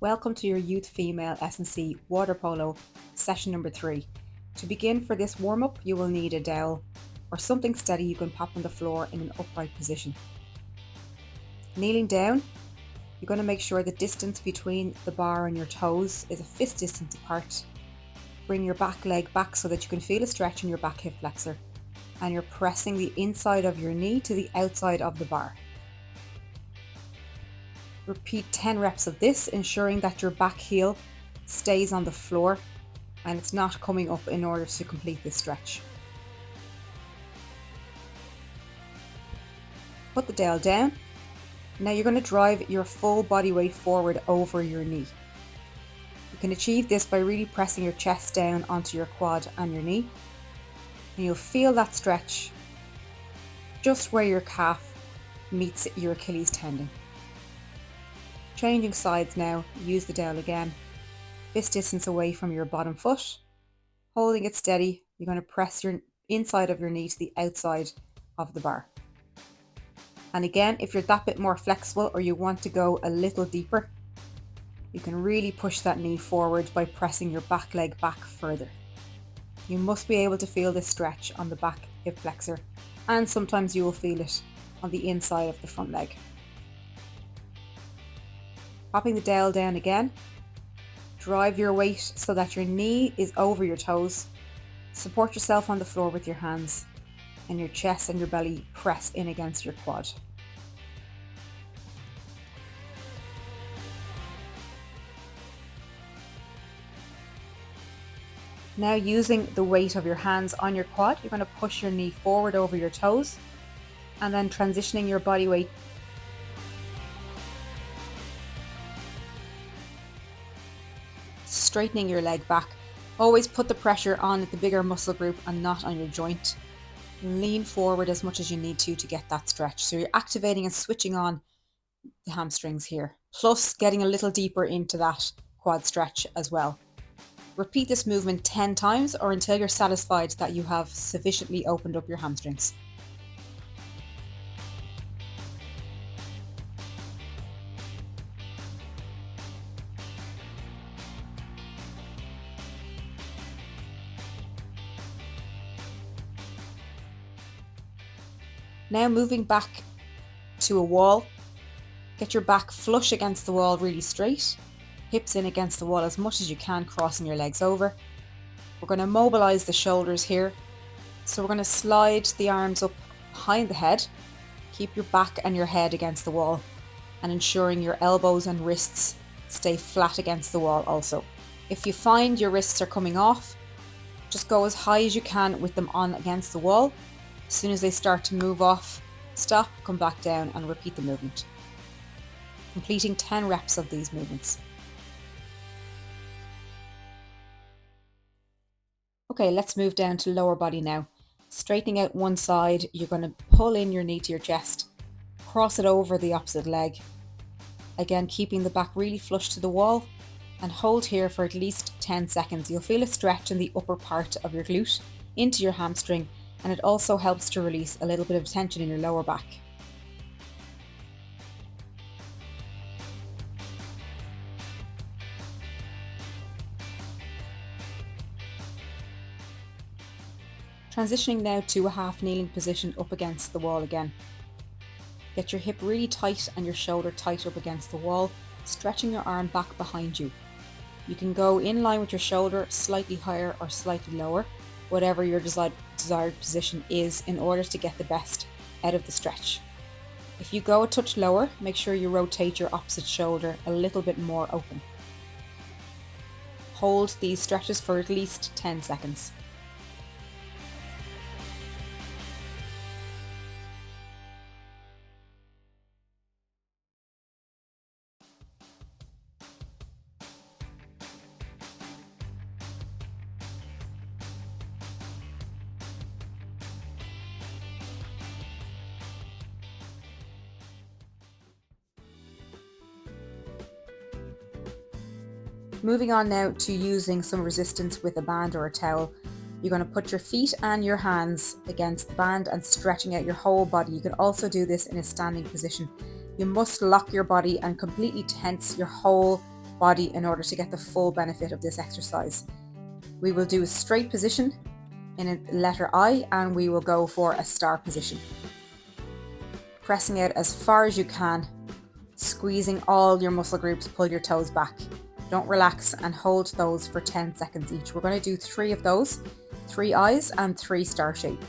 Welcome to your Youth Female S&C Water Polo session number 3. To begin for this warm-up, you will need a dowel or something steady you can pop on the floor in an upright position. Kneeling down, you're going to make sure the distance between the bar and your toes is a fist distance apart. Bring your back leg back so that you can feel a stretch in your back hip flexor, and you're pressing the inside of your knee to the outside of the bar. Repeat 10 reps of this, ensuring that your back heel stays on the floor and it's not coming up in order to complete this stretch. Put the dowel down. Now you're going to drive your full body weight forward over your knee. You can achieve this by really pressing your chest down onto your quad and your knee, and you'll feel that stretch just where your calf meets your Achilles tendon. Changing sides now, use the dowel again. Fist distance away from your bottom foot. Holding it steady, you're going to press your inside of your knee to the outside of the bar. And again, if you're that bit more flexible or you want to go a little deeper, you can really push that knee forward by pressing your back leg back further. You must be able to feel this stretch on the back hip flexor, and sometimes you will feel it on the inside of the front leg. Popping the dowel down again, drive your weight so that your knee is over your toes. Support yourself on the floor with your hands, and your chest and your belly press in against your quad. Now, using the weight of your hands on your quad, you're going to push your knee forward over your toes, and then transitioning your body weight straightening your leg back. Always put the pressure on the bigger muscle group and not on your joint. Lean forward as much as you need to get that stretch. So you're activating and switching on the hamstrings here, plus getting a little deeper into that quad stretch as well. Repeat this movement 10 times or until you're satisfied that you have sufficiently opened up your hamstrings. Now moving back to a wall, get your back flush against the wall really straight, hips in against the wall as much as you can, crossing your legs over. We're going to mobilize the shoulders here. So we're going to slide the arms up behind the head, keep your back and your head against the wall, and ensuring your elbows and wrists stay flat against the wall also. If you find your wrists are coming off, just go as high as you can with them on against the wall. As soon as they start to move off, stop, come back down and repeat the movement. Completing 10 reps of these movements. Okay, let's move down to lower body now. Straightening out one side, you're going to pull in your knee to your chest, cross it over the opposite leg. Again, keeping the back really flush to the wall, and hold here for at least 10 seconds. You'll feel a stretch in the upper part of your glute into your hamstring, and it also helps to release a little bit of tension in your lower back. Transitioning now to a half kneeling position up against the wall again. Get your hip really tight and your shoulder tight up against the wall, stretching your arm back behind you. You can go in line with your shoulder, slightly higher or slightly lower, whatever your desired position is, in order to get the best out of the stretch. If you go a touch lower, make sure you rotate your opposite shoulder a little bit more open. Hold these stretches for at least 10 seconds. Moving on now to using some resistance with a band or a towel. You're going to put your feet and your hands against the band and stretching out your whole body. You can also do this in a standing position. You must lock your body and completely tense your whole body in order to get the full benefit of this exercise. We will do a straight position in a letter I, and we will go for a star position. Pressing out as far as you can, squeezing all your muscle groups, pull your toes back. Don't relax, and hold those for 10 seconds each. We're going to do 3 of those, 3 eyes and 3 star shape.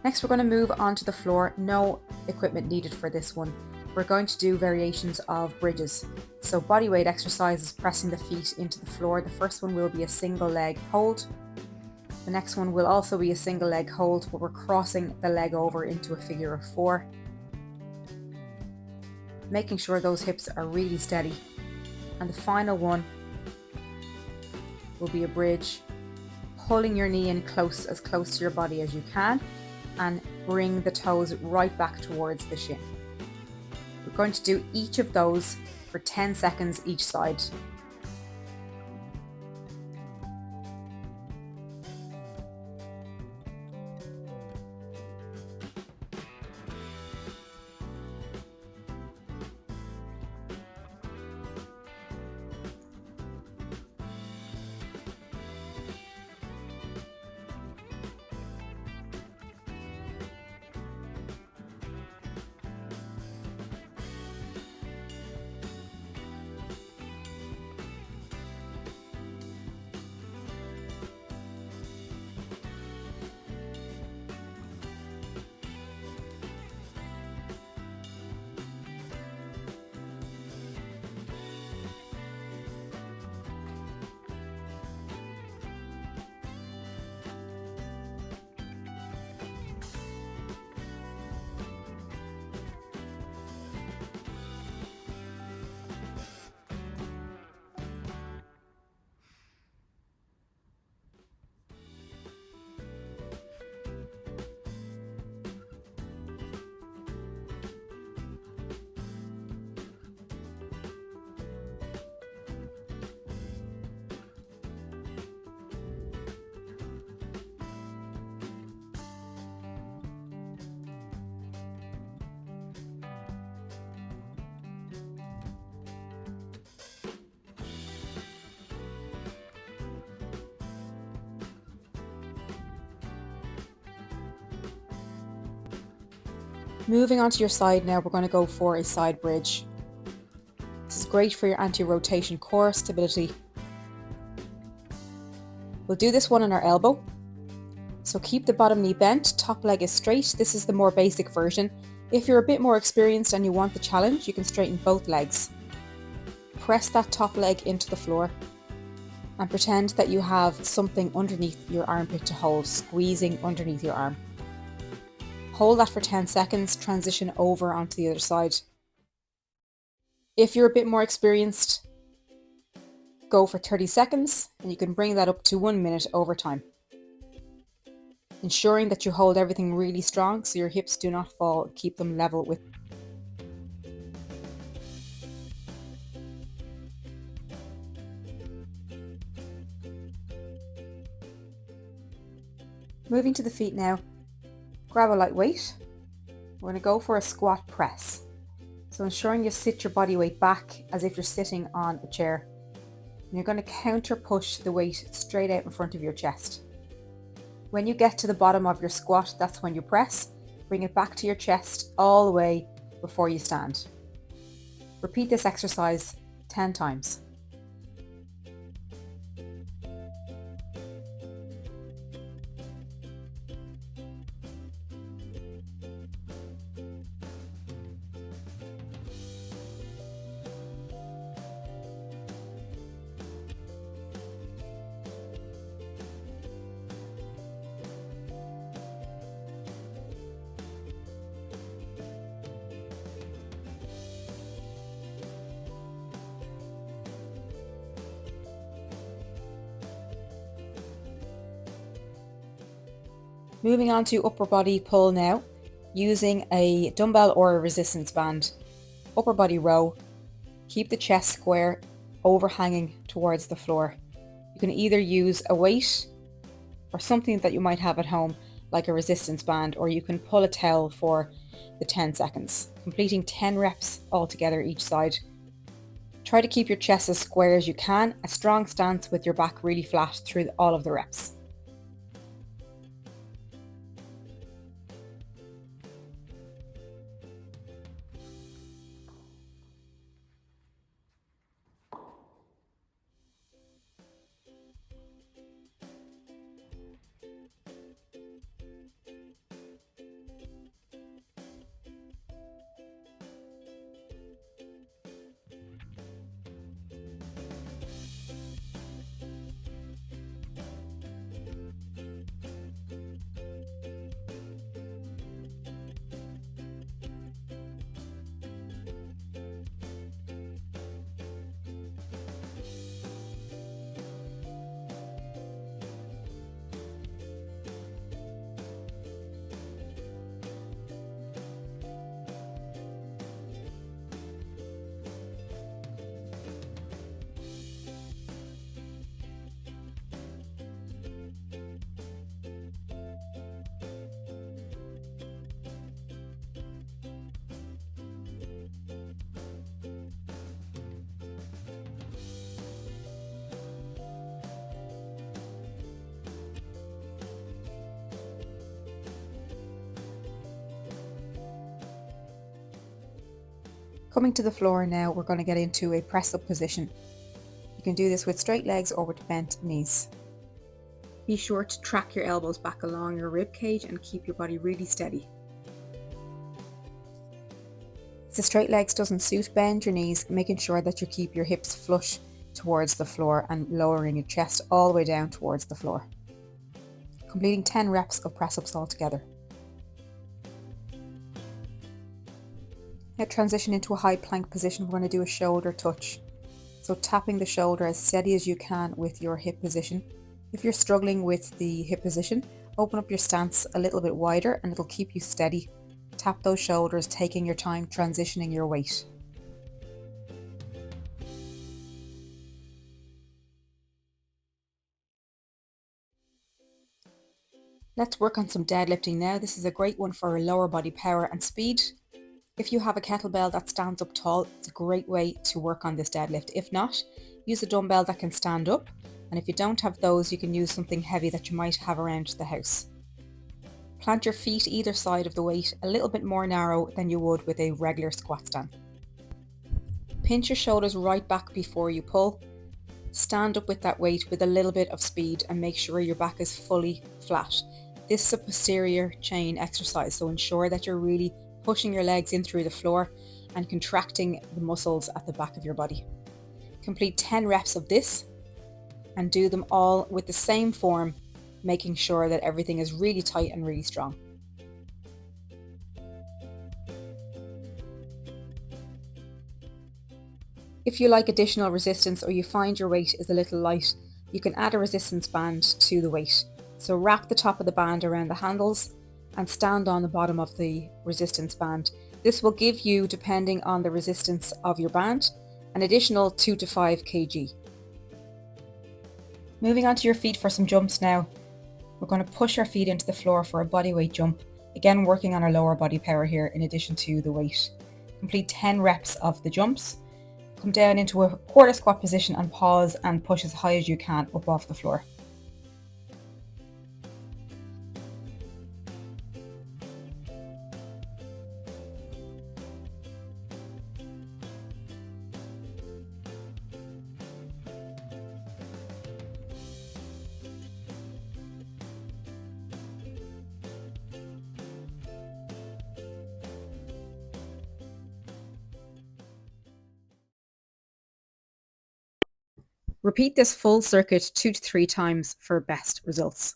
Next, we're going to move onto the floor. No equipment needed for this one. We're going to do variations of bridges. So bodyweight exercises, pressing the feet into the floor. The first one will be a single leg hold. The next one will also be a single leg hold, but we're crossing the leg over into a figure of 4. Making sure those hips are really steady. And the final one will be a bridge, pulling your knee in as close to your body as you can, and bring the toes right back towards the shin. We're going to do each of those for 10 seconds each side. Moving onto your side now, we're going to go for a side bridge. This is great for your anti-rotation core stability. We'll do this one on our elbow. So keep the bottom knee bent, top leg is straight. This is the more basic version. If you're a bit more experienced and you want the challenge, you can straighten both legs. Press that top leg into the floor and pretend that you have something underneath your armpit to hold, squeezing underneath your arm. Hold that for 10 seconds, transition over onto the other side. If you're a bit more experienced, go for 30 seconds and you can bring that up to 1 minute over time. Ensuring that you hold everything really strong so your hips do not fall, keep them level with. Moving to the feet now, grab a light weight. We're going to go for a squat press. So ensuring you sit your body weight back as if you're sitting on a chair. And you're going to counter push the weight straight out in front of your chest. When you get to the bottom of your squat, that's when you press. Bring it back to your chest all the way before you stand. Repeat this exercise 10 times. Moving on to upper body pull now, using a dumbbell or a resistance band. Upper body row, keep the chest square, overhanging towards the floor. You can either use a weight or something that you might have at home, like a resistance band, or you can pull a towel for the 10 seconds, completing 10 reps altogether each side. Try to keep your chest as square as you can, a strong stance with your back really flat through all of the reps. Coming to the floor now, we're going to get into a press up position. You can do this with straight legs or with bent knees. Be sure to track your elbows back along your rib cage and keep your body really steady. If the straight legs doesn't suit, bend your knees, making sure that you keep your hips flush towards the floor and lowering your chest all the way down towards the floor. Completing 10 reps of press ups altogether. Now transition into a high plank position. We're going to do a shoulder touch. So tapping the shoulder as steady as you can with your hip position. If you're struggling with the hip position, open up your stance a little bit wider and it'll keep you steady. Tap those shoulders, taking your time, transitioning your weight. Let's work on some deadlifting now. This is a great one for lower body power and speed. If you have a kettlebell that stands up tall, it's a great way to work on this deadlift. If not, use a dumbbell that can stand up. And if you don't have those, you can use something heavy that you might have around the house. Plant your feet either side of the weight a little bit more narrow than you would with a regular squat stand. Pinch your shoulders right back before you pull. Stand up with that weight with a little bit of speed and make sure your back is fully flat. This is a posterior chain exercise, so ensure that you're really pushing your legs in through the floor and contracting the muscles at the back of your body. Complete 10 reps of this and do them all with the same form, making sure that everything is really tight and really strong. If you like additional resistance or you find your weight is a little light, you can add a resistance band to the weight. So wrap the top of the band around the handles and stand on the bottom of the resistance band. This will give you, depending on the resistance of your band, an additional 2 to 5 kg. Moving onto your feet for some jumps now. We're going to push our feet into the floor for a body weight jump. Again, working on our lower body power here in addition to the weight. Complete 10 reps of the jumps. Come down into a quarter squat position and pause and push as high as you can up off the floor. Repeat this full circuit 2 to 3 times for best results.